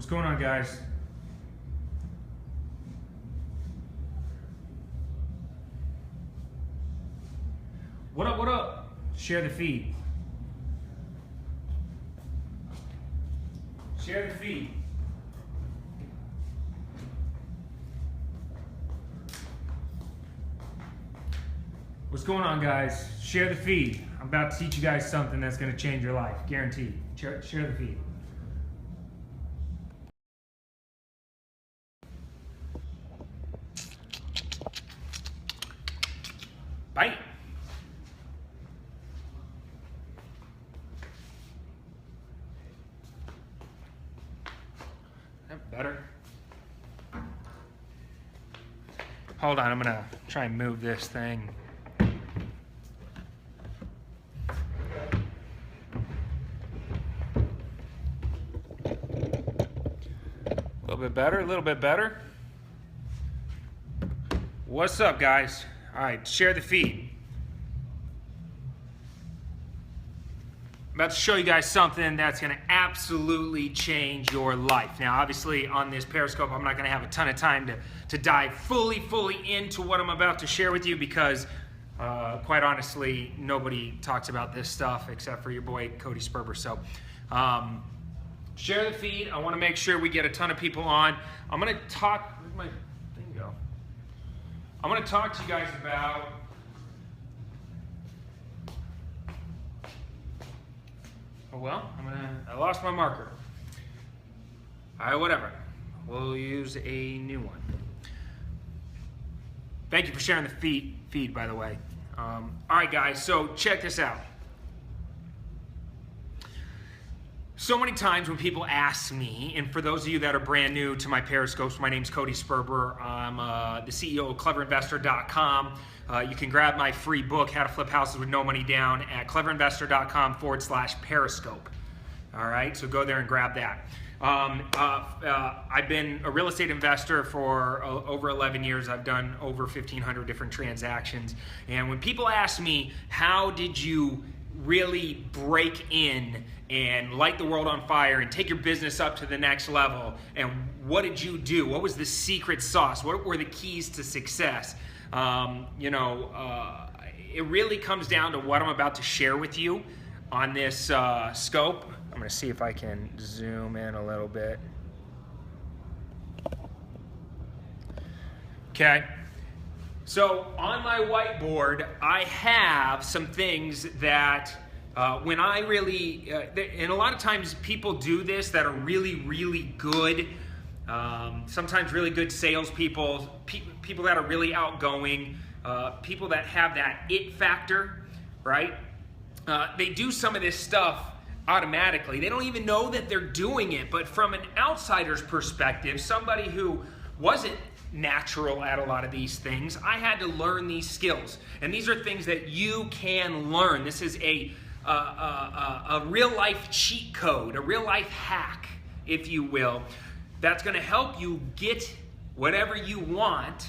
What's going on, guys? What up, what up? Share the feed. Share the feed. What's going on, guys? Share the feed. I'm about to teach you guys something that's going to change your life, guaranteed. Share the feed. Bye. That better. Hold on, I'm gonna try and move this thing. A little bit better, a little bit better. What's up, guys? All right, share the feed. I'm about to show you guys something that's going to absolutely change your life. Now, obviously, on this Periscope, I'm not going to have a ton of time to dive fully into what I'm about to share with you because, quite honestly, nobody talks about this stuff except for your boy, CodySperber. So, share the feed. I want to make sure we get a ton of people on. I'm going to talk... Where'd my thing go? I'm going to talk to you guys about I lost my marker. All right, whatever. We'll use a new one. Thank you for sharing the feed, by the way. All right, guys, so check this out. So many times when people ask me, and for those of you that are brand new to my Periscopes, my name's CodySperber. I'm the CEO of CleverInvestor.com. You can grab my free book, How to Flip Houses with No Money Down, at CleverInvestor.com/Periscope. All right, so go there and grab that. I've been a real estate investor for over 11 years. I've done over 1,500 different transactions. And when people ask me, how did you really break in and light the world on fire and take your business up to the next level, and what did you do? What was the secret sauce? What were the keys to success? It really comes down to what I'm about to share with you on this scope. I'm going to see if I can zoom in a little bit. Okay. So on my whiteboard, I have some things that when I really, and a lot of times people do this that are really good, sometimes really good salespeople, people that are really outgoing, people that have that it factor, right? They do some of this stuff automatically. They don't even know that they're doing it, but from an outsider's perspective, somebody who wasn't natural at a lot of these things, I had to learn these skills. And these are things that you can learn. This is a real life cheat code, a real life hack, if you will, that's going to help you get whatever you want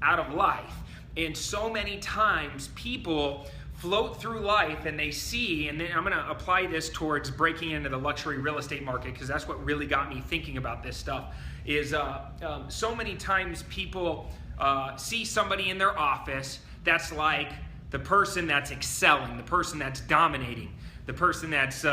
out of life. And so many times people float through life and they see, and then I'm going to apply this towards breaking into the luxury real estate market because that's what really got me thinking about this stuff, is so many times people see somebody in their office that's like the person that's excelling, the person that's dominating, the person that's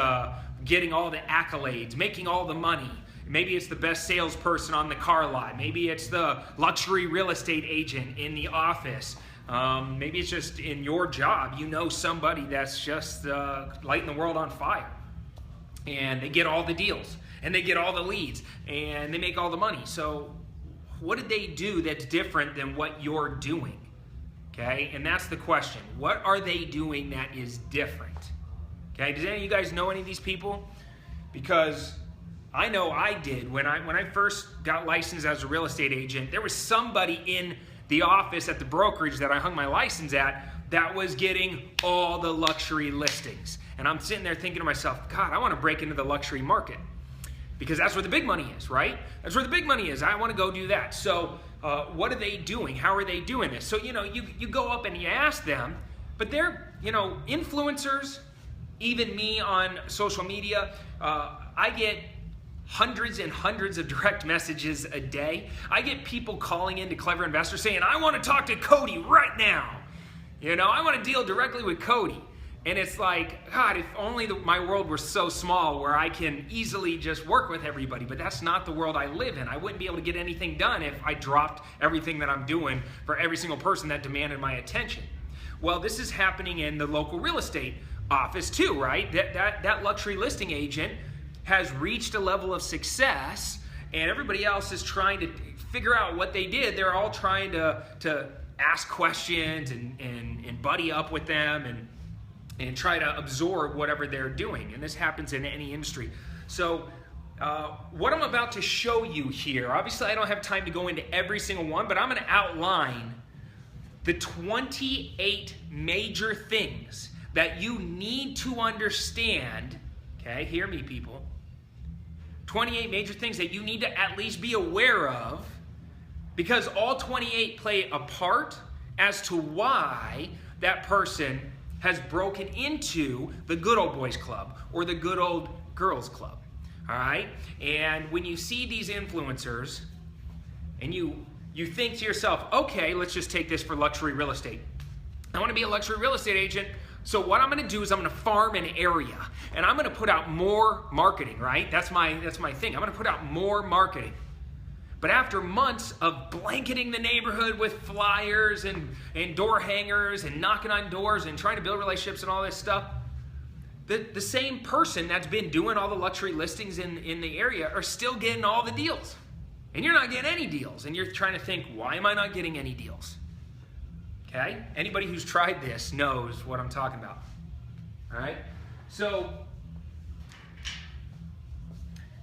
getting all the accolades, making all the money. Maybe it's the best salesperson on the car lot. Maybe it's the luxury real estate agent in the office. Maybe it's just in your job, you know somebody that's just lighting the world on fire. And they get all the deals, and they get all the leads, and they make all the money. So what did they do that's different than what you're doing? Okay, and that's the question. What are they doing that is different? Okay, does any of you guys know any of these people? Because I know I did. When I first got licensed as a real estate agent, there was somebody in the office at the brokerage that I hung my license at that was getting all the luxury listings. And I'm sitting there thinking to myself, God, I want to break into the luxury market because that's where the big money is, right? That's where the big money is. I want to go do that. So what are they doing? How are they doing this? So, you go up and you ask them, but they're, influencers, even me on social media, I get hundreds and hundreds of direct messages a day. I get people calling into Clever Investor saying, I want to talk to Cody right now. You know, I want to deal directly with Cody. And it's like, God, if only my world were so small where I can easily just work with everybody. But that's not the world I live in. I wouldn't be able to get anything done if I dropped everything that I'm doing for every single person that demanded my attention. Well, this is happening in the local real estate office too, right? That luxury listing agent has reached a level of success, and everybody else is trying to figure out what they did. They're all trying to ask questions and buddy up with them and try to absorb whatever they're doing. And this happens in any industry. So what I'm about to show you here, obviously I don't have time to go into every single one, but I'm going to outline the 28 major things that you need to understand. Okay, hear me, people. 28 major things that you need to at least be aware of, because all 28 play a part as to why that person has broken into the good old boys club or the good old girls club. All right? And when you see these influencers and you think to yourself, okay, let's just take this for luxury real estate. I want to be a luxury real estate agent. So what I'm going to do is I'm going to farm an area, and I'm going to put out more marketing, right? That's my thing. I'm going to put out more marketing. But after months of blanketing the neighborhood with flyers and door hangers and knocking on doors and trying to build relationships and all this stuff, the same person that's been doing all the luxury listings in the area are still getting all the deals. And you're not getting any deals. And you're trying to think, why am I not getting any deals? Okay? Anybody who's tried this knows what I'm talking about. All right? So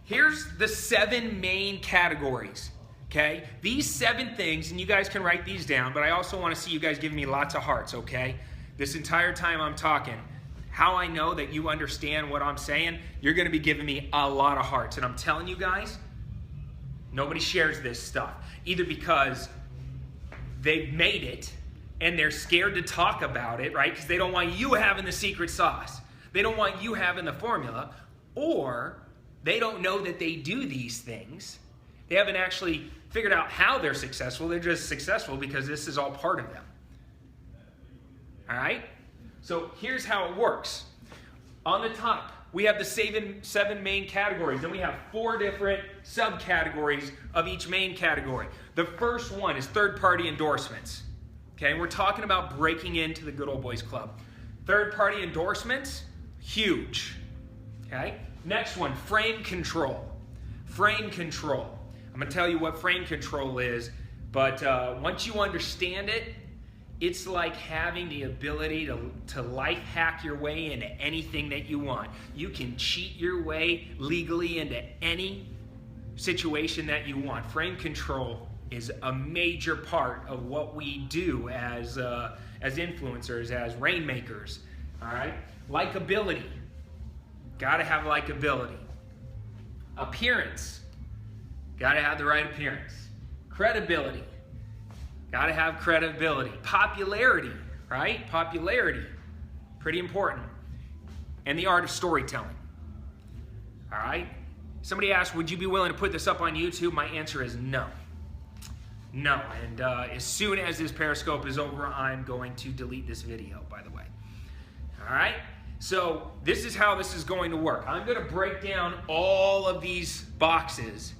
here's the 7 main categories. Okay? These 7 things, and you guys can write these down, but I also want to see you guys give me lots of hearts, okay? This entire time I'm talking, how I know that you understand what I'm saying, you're going to be giving me a lot of hearts. And I'm telling you guys, nobody shares this stuff. Either because they've made it, and they're scared to talk about it, right? Because they don't want you having the secret sauce. They don't want you having the formula. Or they don't know that they do these things. They haven't actually figured out how they're successful. They're just successful because this is all part of them. All right? So here's how it works. On the top, we have the 7 main categories. Then we have 4 different subcategories of each main category. The first one is third-party endorsements. Okay, we're talking about breaking into the good old boys club. Third-party endorsements, huge. Okay, next one, frame control. Frame control. I'm going to tell you what frame control is, but once you understand it, it's like having the ability to life hack your way into anything that you want. You can cheat your way legally into any situation that you want. Frame control is a major part of what we do as influencers, as rainmakers. All right? Likability. Got to have likability. Appearance. Got to have the right appearance. Credibility. Got to have credibility. Popularity, right? Popularity. Pretty important. And the art of storytelling. All right? Somebody asked, would you be willing to put this up on YouTube? My answer is no. No, and as soon as this Periscope is over, I'm going to delete this video, by the way. All right? So this is how this is going to work. I'm going to break down all of these boxes,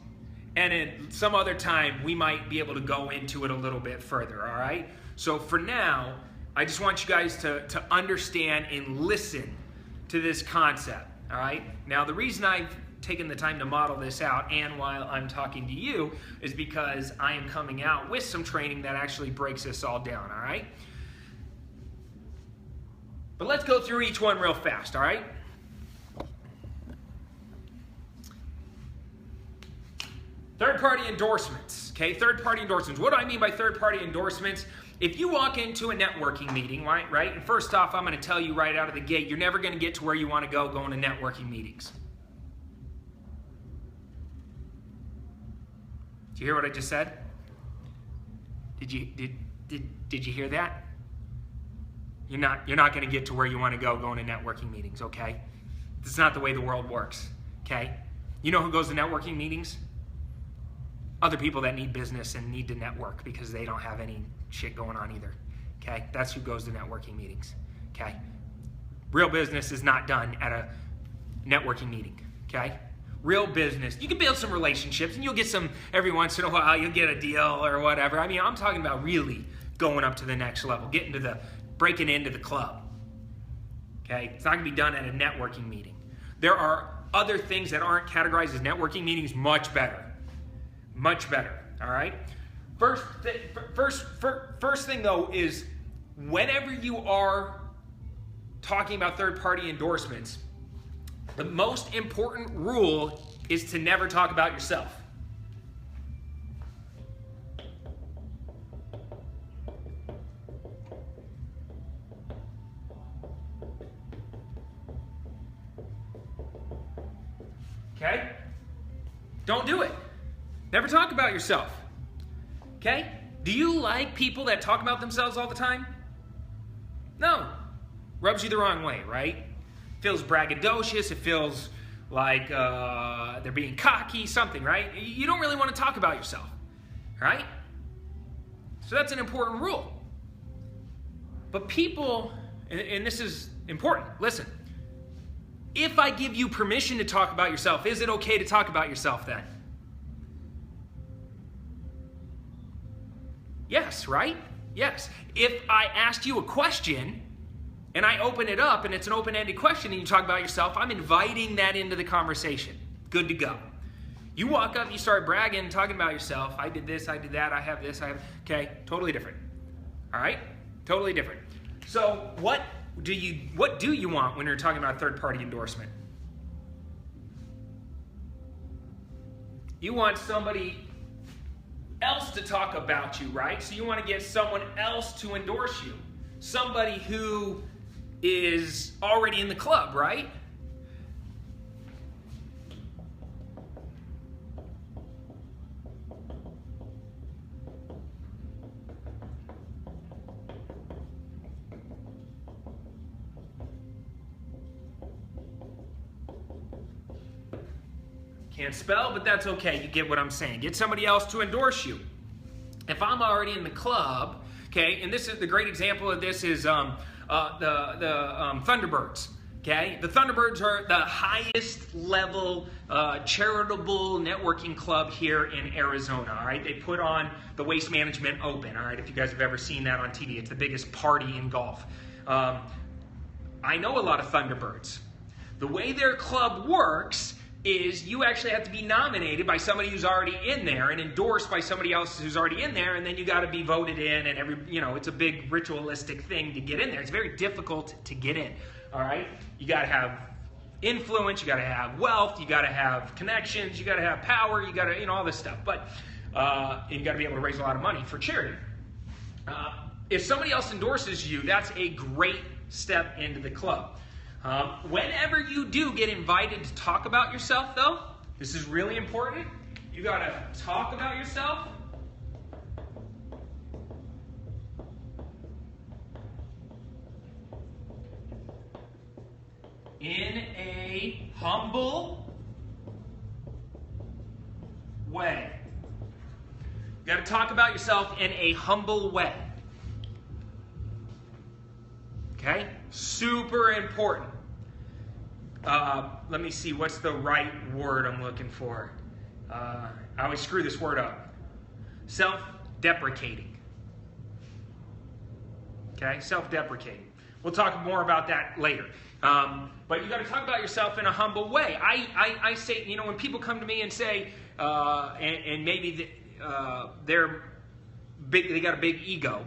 and at some other time, we might be able to go into it a little bit further, all right? So for now, I just want you guys to understand and listen to this concept, all right? Now, the reason I've taken the time to model this out and while I'm talking to you is because I am coming out with some training that actually breaks this all down, all right? But let's go through each one real fast, all right? Third-party endorsements, okay? Third-party endorsements. What do I mean by third-party endorsements? If you walk into a networking meeting, right? And first off, I'm going to tell you right out of the gate, you're never going to get to where you want to go going to networking meetings. Did you hear what I just said? Did you hear that? You're not going to get to where you want to go going to networking meetings, okay? This is not the way the world works, okay? You know who goes to networking meetings? Other people that need business and need to network because they don't have any shit going on either. Okay? That's who goes to networking meetings. Okay? Real business is not done at a networking meeting. Okay? Real business. You can build some relationships and you'll get some, every once in a while, you'll get a deal or whatever. I mean, I'm talking about really going up to the next level, breaking into the club. Okay? It's not going to be done at a networking meeting. There are other things that aren't categorized as networking meetings much better. Much better. All right? First thing, though, is whenever you are talking about third-party endorsements, the most important rule is to never talk about yourself. Okay? Don't do it. Never talk about yourself. Okay? Do you like people that talk about themselves all the time? No. Rubs you the wrong way, right? Feels braggadocious. It feels like they're being cocky, something, right? You don't really want to talk about yourself, right? So that's an important rule. But people, and this is important, listen. If I give you permission to talk about yourself, is it okay to talk about yourself then? Yes, right? Yes. If I asked you a question and I open it up and it's an open-ended question and you talk about yourself, I'm inviting that into the conversation. Good to go. You walk up and you start bragging and talking about yourself. I did this, I did that, I have this, I have... Okay, totally different. All right? Totally different. So what do you want when you're talking about a third-party endorsement? You want somebody else to talk about you, right? So you want to get someone else to endorse you. Somebody who is already in the club, right? Can't spell, but that's okay. You get what I'm saying. Get somebody else to endorse you. If I'm already in the club, okay, and this is the great example of this is the Thunderbirds. Okay, the Thunderbirds are the highest level charitable networking club here in Arizona. All right, they put on the Waste Management Open. All right, if you guys have ever seen that on TV, it's the biggest party in golf. I know a lot of Thunderbirds. The way their club works is you actually have to be nominated by somebody who's already in there and endorsed by somebody else who's already in there, and then you got to be voted in, and it's a big ritualistic thing to get in there. It's very difficult to get in. All right, you got to have influence, you got to have wealth, you got to have connections, you got to have power, you got to all this stuff. But you got to be able to raise a lot of money for charity. If somebody else endorses you, that's a great step into the club. Whenever you do get invited to talk about yourself, though, this is really important. You got to talk about yourself. In a humble way. You got to talk about yourself in a humble way. Okay? Super important. Let me see, what's the right word I'm looking for? I always screw this word up. Self-deprecating. Okay? Self-deprecating. We'll talk more about that later. But you got to talk about yourself in a humble way. I say, when people come to me and say, and maybe they're big, they got a big ego.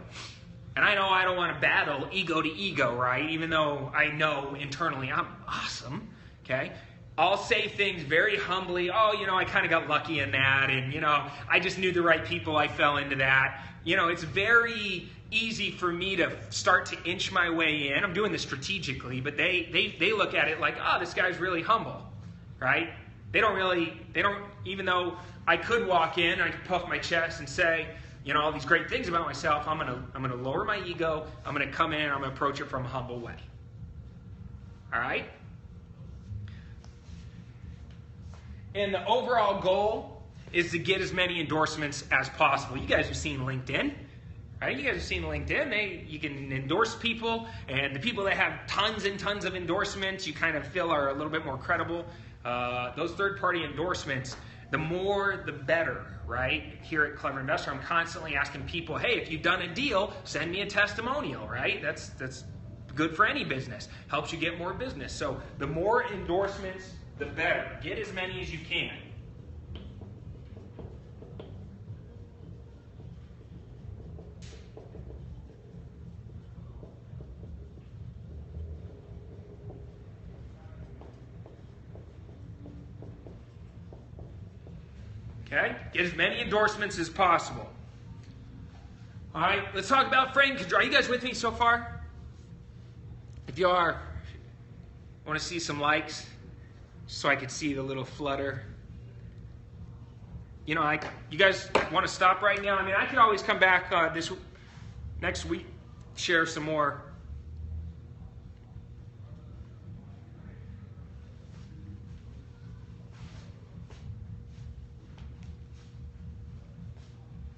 And I know I don't want to battle ego to ego, right? Even though I know internally I'm awesome, okay? I'll say things very humbly. Oh, I kind of got lucky in that. And, I just knew the right people. I fell into that. It's very easy for me to start to inch my way in. I'm doing this strategically, but they look at it like, oh, this guy's really humble, right? They don't, even though I could walk in, I could puff my chest and say, all these great things about myself, I'm gonna lower my ego, I'm gonna come in, I'm gonna approach it from a humble way. All right? And the overall goal is to get as many endorsements as possible. You guys have seen LinkedIn, right? You guys have seen LinkedIn. You can endorse people, and the people that have tons and tons of endorsements, you kind of feel are a little bit more credible. Those third-party endorsements, the more the better, right? Here at Clever Investor, I'm constantly asking people, hey, if you've done a deal, send me a testimonial, right? That's good for any business. Helps you get more business. So the more endorsements, the better. Get as many as you can. Okay? Get as many endorsements as possible. All right, let's talk about frame control. Are you guys with me so far? If you are, I want to see some likes so I can see the little flutter. You know, you guys want to stop right now? I mean, I could always come back this next week, share some more.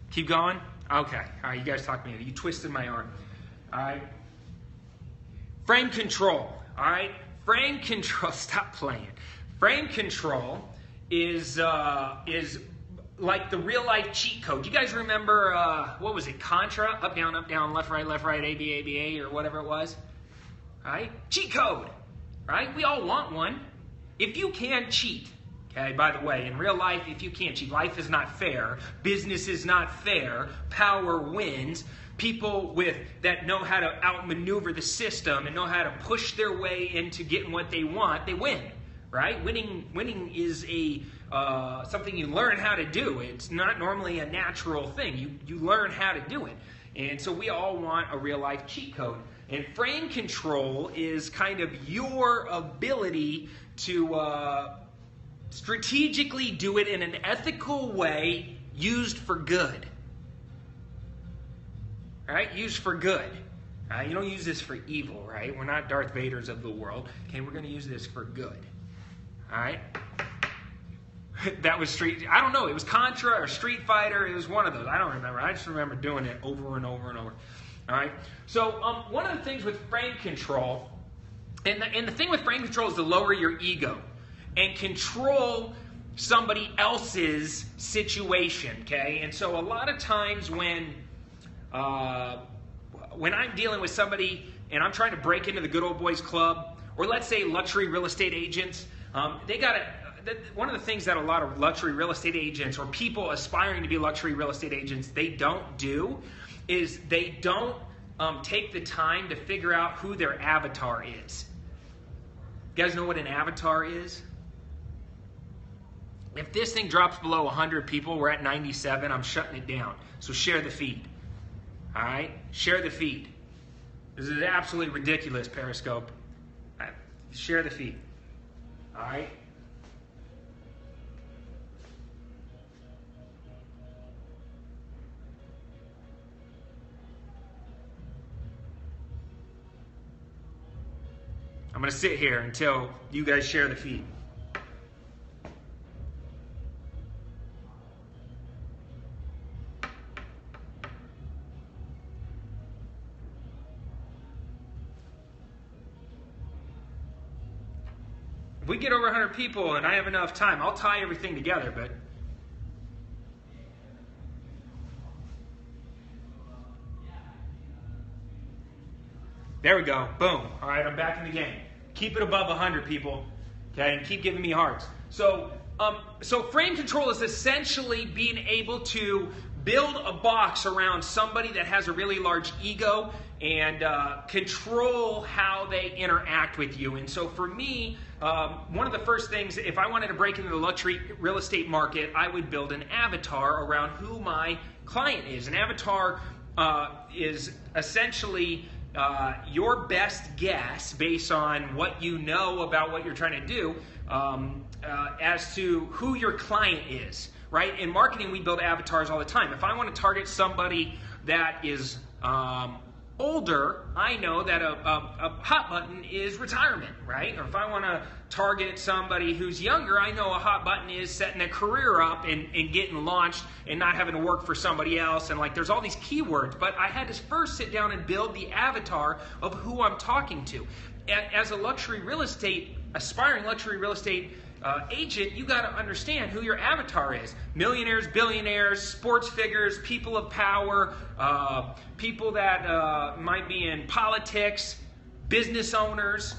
Keep going? Okay. All right, you guys talk to me. You twisted my arm. All right. Frame control. All right. Frame control. Stop playing. Frame control is like the real life cheat code. You guys remember, what was it? Contra? Up, down, left, right, A, B, A, or whatever it was. All right. Cheat code. Right? We all want one. If you can cheat. Okay, by the way, in real life, if you can't cheat, life is not fair, business is not fair, power wins. People that know how to outmaneuver the system and know how to push their way into getting what they want, they win, right? Winning is something you learn how to do. It's not normally a natural thing. You learn how to do it. And so we all want a real life cheat code. And frame control is kind of your ability to strategically do it in an ethical way, used for good. All right, used for good. You don't use this for evil, right? We're not Darth Vaders of the world. Okay, we're going to use this for good. All right. That was I don't know. It was Contra or Street Fighter. It was one of those. I don't remember. I just remember doing it over and over and over. All right. So one of the things with frame control, and the thing with frame control is to lower your ego and control somebody else's situation, okay? And so a lot of times when I'm dealing with somebody and I'm trying to break into the good old boys club, or let's say luxury real estate agents, one of the things that a lot of luxury real estate agents or people aspiring to be luxury real estate agents, they don't do is they don't take the time to figure out who their avatar is. You guys know what an avatar is? If this thing drops below 100 people, we're at 97, I'm shutting it down. So share the feed. All right? Share the feed. This is absolutely ridiculous, Periscope. All right. Share the feed. All right? I'm going to sit here until you guys share the feed. If we get over 100 people and I have enough time, I'll tie everything together, but there we go. Boom. All right, I'm back in the game. Keep it above 100 people, okay, and keep giving me hearts. So frame control is essentially being able to build a box around somebody that has a really large ego and control how they interact with you. And so for me, one of the first things, if I wanted to break into the luxury real estate market, I would build an avatar around who my client is. An avatar is essentially your best guess based on what you know about what you're trying to do as to who your client is, right? In marketing, we build avatars all the time. If I want to target somebody that is older, I know that a hot button is retirement, right? Or if I want to target somebody who's younger, I know a hot button is setting a career up and getting launched and not having to work for somebody else. And like, there's all these keywords, but I had to first sit down and build the avatar of who I'm talking to. As a aspiring luxury real estate agent, you got to understand who your avatar is. Millionaires, billionaires, sports figures, people of power, people that might be in politics, business owners.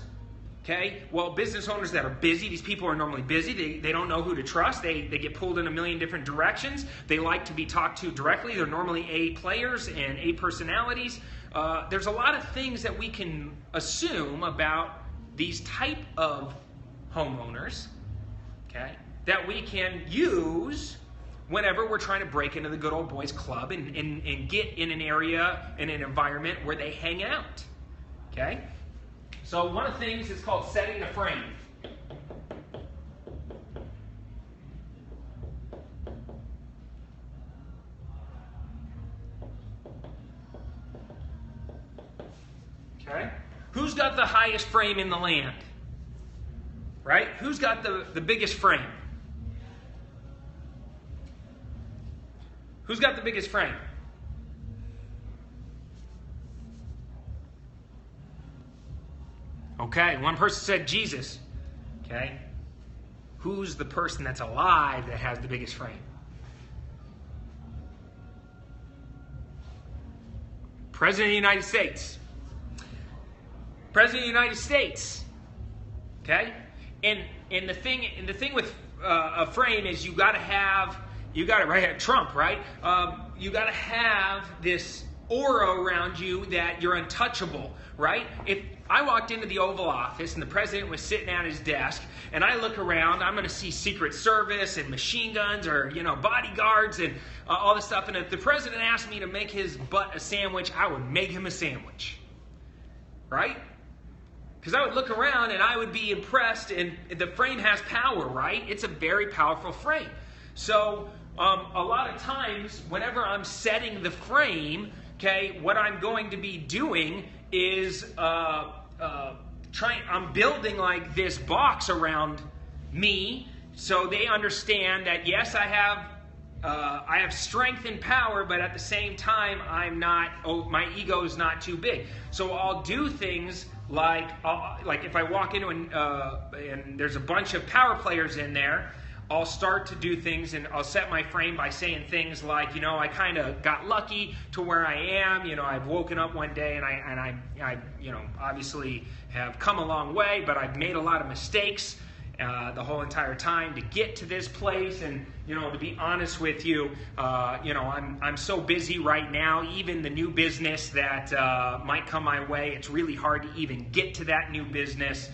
Okay, well, business owners that are busy, these people are normally busy. They don't know who to trust. They get pulled in a million different directions. They like to be talked to directly. They're normally A players and A personalities. There's a lot of things that we can assume about these type of homeowners, okay, that we can use whenever we're trying to break into the good old boys club and get in an area, in an environment where they hang out, okay? So one of the things is called setting the frame. Okay? Who's got the highest frame in the land? Right? Who's got the biggest frame? Who's got the biggest frame? Okay, one person said Jesus. Okay? Who's the person that's alive that has the biggest frame? President of the United States. President of the United States. Okay? And the thing with a frame is you got it right, Trump, right? You got to have this aura around you that you're untouchable, right? If I walked into the Oval Office and the president was sitting at his desk and I look around, I'm going to see Secret Service and machine guns or, bodyguards and all this stuff. And if the president asked me to make his butt a sandwich, I would make him a sandwich, right? Because I would look around and I would be impressed, and the frame has power, right? It's a very powerful frame. So a lot of times, whenever I'm setting the frame, okay, what I'm going to be doing is I'm building like this box around me, so they understand that yes, I have strength and power, but at the same time, my ego is not too big. So I'll do things like if I walk into and there's a bunch of power players in there, I'll start to do things and I'll set my frame by saying things like, I kind of got lucky to where I am. I've woken up one day and I obviously have come a long way, but I've made a lot of mistakes the whole entire time to get to this place. And to be honest with you, I'm so busy right now. Even the new business that might come my way, it's really hard to even get to that new business.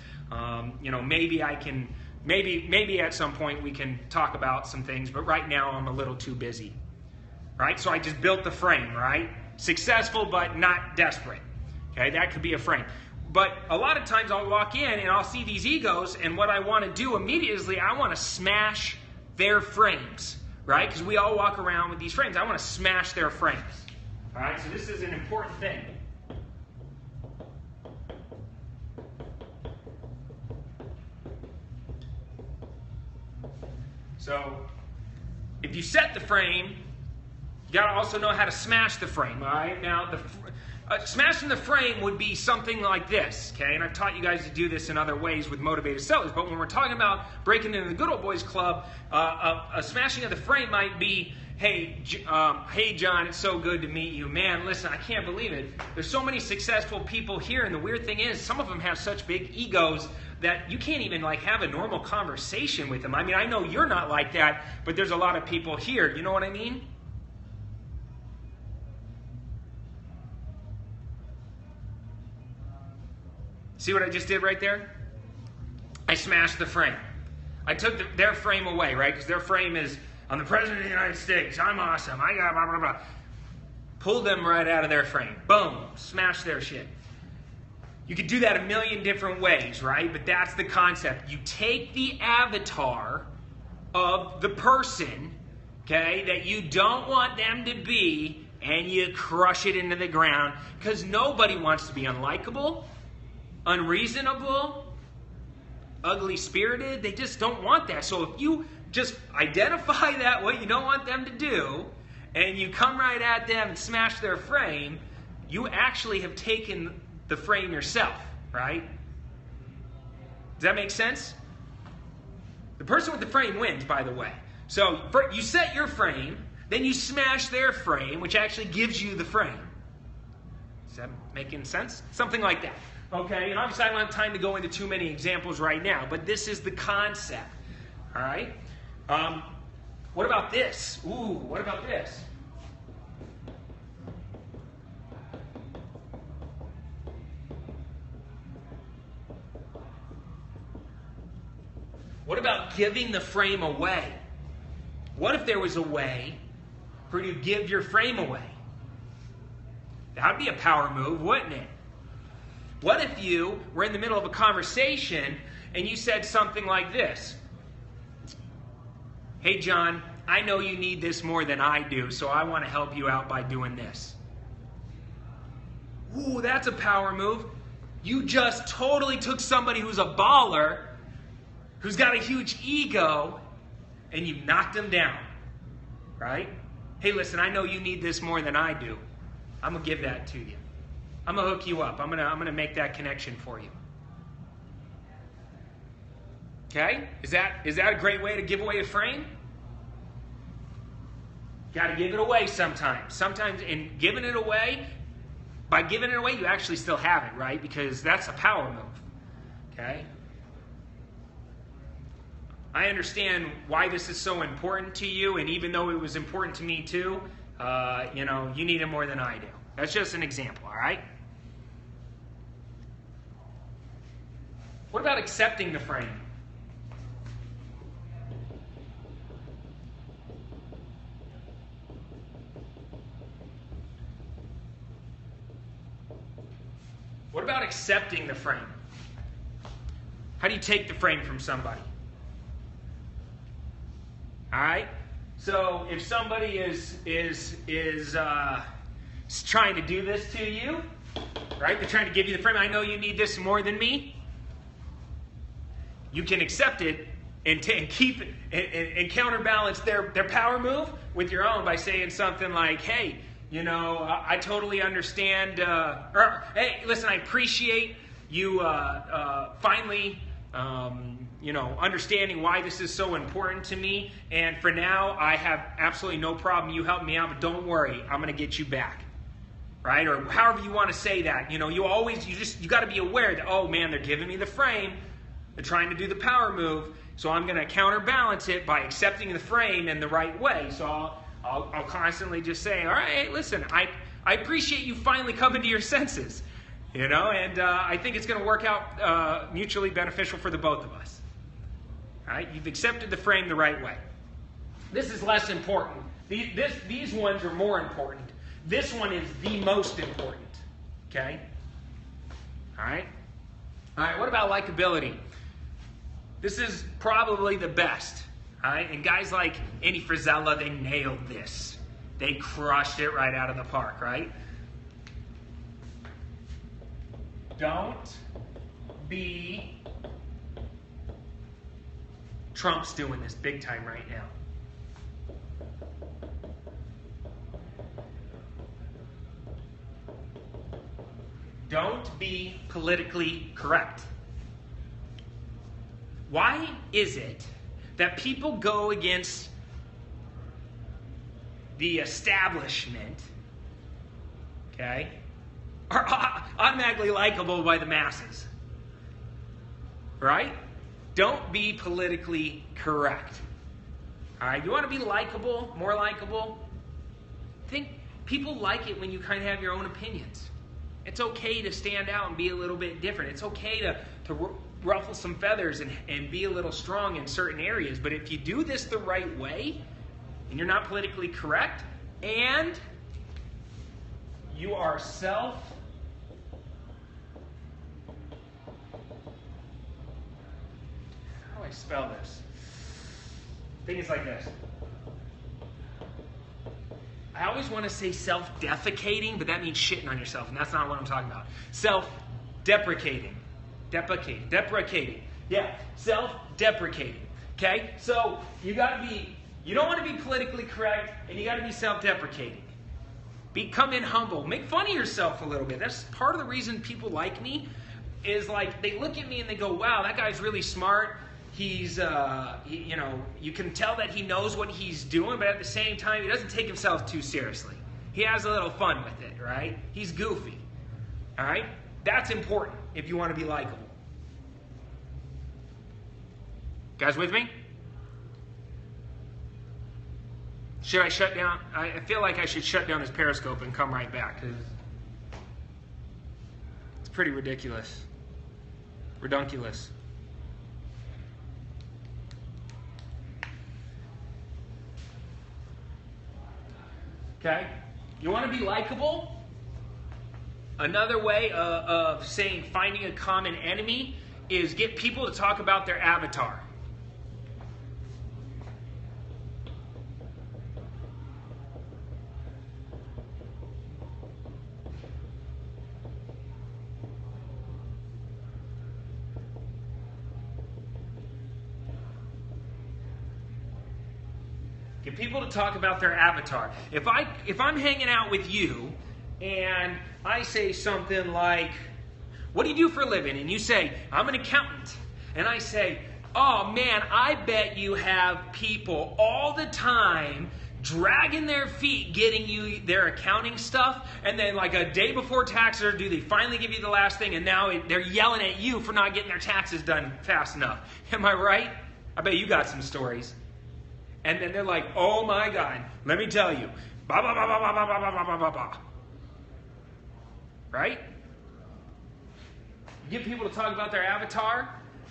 Maybe I can. Maybe at some point we can talk about some things, but right now I'm a little too busy, right? So I just built the frame, right? Successful, but not desperate, okay? That could be a frame. But a lot of times I'll walk in and I'll see these egos, and what I want to do immediately, I want to smash their frames, right? Because we all walk around with these frames. I want to smash their frames, all right? So this is an important thing. So, if you set the frame, you got to also know how to smash the frame, all right? Now, smashing the frame would be something like this, okay? And I've taught you guys to do this in other ways with motivated sellers, but when we're talking about breaking into the good old boys club, a smashing of the frame might be, hey, John, it's so good to meet you. Man, listen, I can't believe it. There's so many successful people here, and the weird thing is, some of them have such big egos that you can't even have a normal conversation with them. I mean, I know you're not like that, but there's a lot of people here. You know what I mean? See what I just did right there? I smashed the frame. I took their frame away, right? Because their frame is, I'm the President of the United States. I'm awesome. I got blah, blah, blah. Pulled them right out of their frame. Boom. Smashed their shit. You could do that a million different ways, right? But that's the concept. You take the avatar of the person, okay, that you don't want them to be, and you crush it into the ground, because nobody wants to be unlikable, unreasonable, ugly-spirited. They just don't want that. So if you just identify that, what you don't want them to do, and you come right at them and smash their frame, you actually have taken the frame yourself, right? Does that make sense? The person with the frame wins, by the way. So you set your frame, then you smash their frame, which actually gives you the frame. Is that making sense? Something like that. Okay, and obviously I don't have time to go into too many examples right now, but this is the concept. All right? What about this? Ooh, what about this? What about giving the frame away? What if there was a way for you to give your frame away? That would be a power move, wouldn't it? What if you were in the middle of a conversation and you said something like this? Hey, John, I know you need this more than I do, so I want to help you out by doing this. Ooh, that's a power move. You just totally took somebody who's a baller, who's got a huge ego, and you knocked them down, right? Hey, listen, I know you need this more than I do. I'm going to give that to you. I'm going to hook you up. I'm going to make that connection for you. Okay? Is that a great way to give away a frame? Got to give it away sometimes. Sometimes in giving it away, by giving it away, you actually still have it, right? Because that's a power move. Okay? I understand why this is so important to you, and even though it was important to me too, you need it more than I do. That's just an example, all right? What about accepting the frame? What about accepting the frame? How do you take the frame from somebody? All right. So if somebody is trying to do this to you, right? They're trying to give you the frame. I know you need this more than me. You can accept it and keep it and counterbalance their power move with your own by saying something like, "Hey, I totally understand." Or, "Hey, listen, I appreciate you finally." Understanding why this is so important to me. And for now, I have absolutely no problem. You help me out, but don't worry. I'm going to get you back. Right? Or however you want to say that. You got to be aware that, oh man, they're giving me the frame. They're trying to do the power move. So I'm going to counterbalance it by accepting the frame in the right way. So I'll constantly just say, all right, listen, I appreciate you finally coming to your senses. And I think it's going to work out mutually beneficial for the both of us. All right? You've accepted the frame the right way. This is less important. These ones are more important. This one is the most important. Okay? All right? All right, what about likability? This is probably the best. All right? And guys like Andy Frisella, they nailed this. They crushed it right out of the park, right? Don't be... Trump's doing this big time right now. Don't be politically correct. Why is it that people go against the establishment, okay, are automatically likable by the masses? Right? Don't be politically correct. All right? You want to be likable, more likable? I think people like it when you kind of have your own opinions. It's okay to stand out and be a little bit different. It's okay to ruffle some feathers and be a little strong in certain areas. But if you do this the right way, and you're not politically correct, and you are how do I spell this? I think it's like this. I always want to say self-defecating, but that means shitting on yourself, and that's not what I'm talking about. Self-deprecating. Deprecating. Yeah, self-deprecating. Okay? So you don't want to be politically correct, and you got to be self-deprecating. Become humble. Make fun of yourself a little bit. That's part of the reason people like me, is like they look at me and they go, wow, that guy's really smart. He's, you can tell that he knows what he's doing, but at the same time, he doesn't take himself too seriously. He has a little fun with it, right? He's goofy. All right? That's important if you want to be likable. Guys with me? Should I shut down? I feel like I should shut down this Periscope and come right back, because it's pretty ridiculous. Redunculous. Okay? You want to be likable? Another way of saying finding a common enemy is get people to talk about their avatar. Get people to talk about their avatar. If I'm hanging out with you and I say something like, what do you do for a living? And you say, I'm an accountant. And I say, oh man, I bet you have people all the time dragging their feet getting you their accounting stuff, and then like a day before taxes are due, they finally give you the last thing, and now they're yelling at you for not getting their taxes done fast enough. Am I right? I bet you got some stories. And then they're like, oh my God, let me tell you. Bah, bah, bah, bah, bah, bah, bah, bah, bah, bah, bah. Right? You get people to talk about their avatar.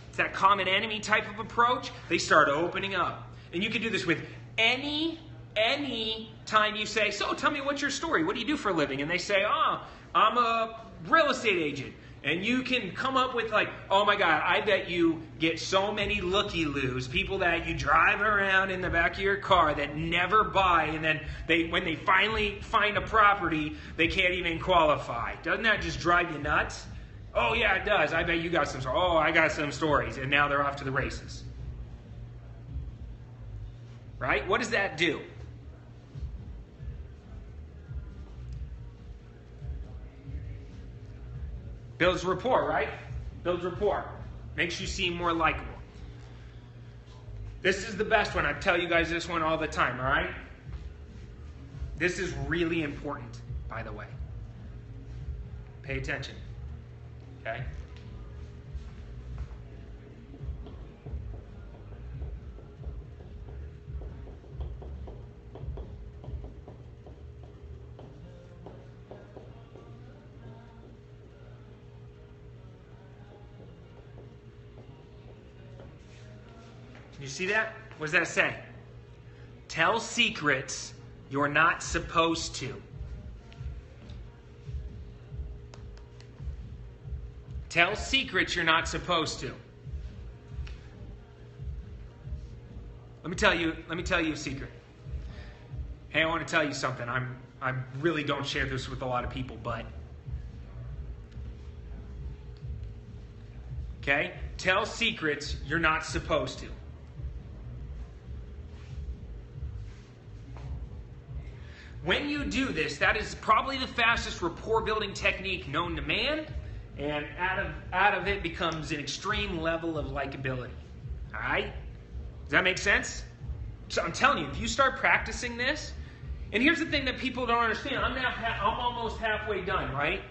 It's that common enemy type of approach. They start opening up. And you can do this with any time you say, so tell me what's your story? What do you do for a living? And they say, oh, I'm a real estate agent. And you can come up with like, oh my God, I bet you get so many looky-loos, people that you drive around in the back of your car that never buy, and then when they finally find a property, they can't even qualify. Doesn't that just drive you nuts? Oh yeah, it does. I bet you got some stories. Oh, I got some stories. And now they're off to the races. Right? What does that do? Builds rapport, right? Builds rapport. Makes you seem more likable. This is the best one. I tell you guys this one all the time, all right? This is really important, by the way. Pay attention, okay? You see that? What does that say? Tell secrets you're not supposed to. Tell secrets you're not supposed to. Let me tell you a secret. Hey, I want to tell you something. I really don't share this with a lot of people, but okay? Tell secrets you're not supposed to. When you do this, that is probably the fastest rapport building technique known to man, and out of it becomes an extreme level of likability. All right? Does that make sense? So I'm telling you, if you start practicing this, and here's the thing that people don't understand. I'm almost halfway done, right?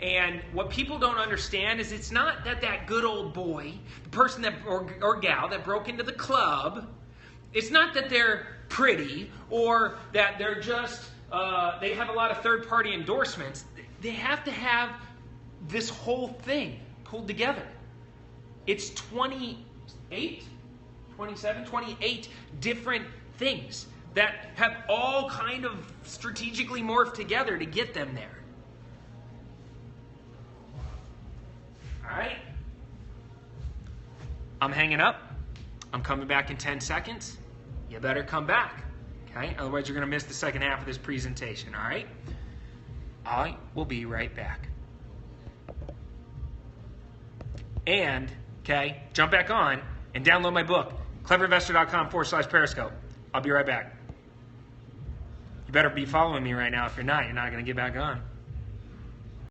And what people don't understand is it's not that good old boy, the person that or gal that broke into the club, it's not that they're pretty or that they're just they have a lot of third-party endorsements. They have to have this whole thing pulled together. It's 28 different things that have all kind of strategically morphed together to get them there. All right? I'm hanging up. I'm coming back in 10 seconds. You better come back. Okay? Otherwise, you're going to miss the second half of this presentation, all right? I will be right back. And, okay, jump back on and download my book, cleverinvestor.com/Periscope. I'll be right back. You better be following me right now. If you're not going to get back on.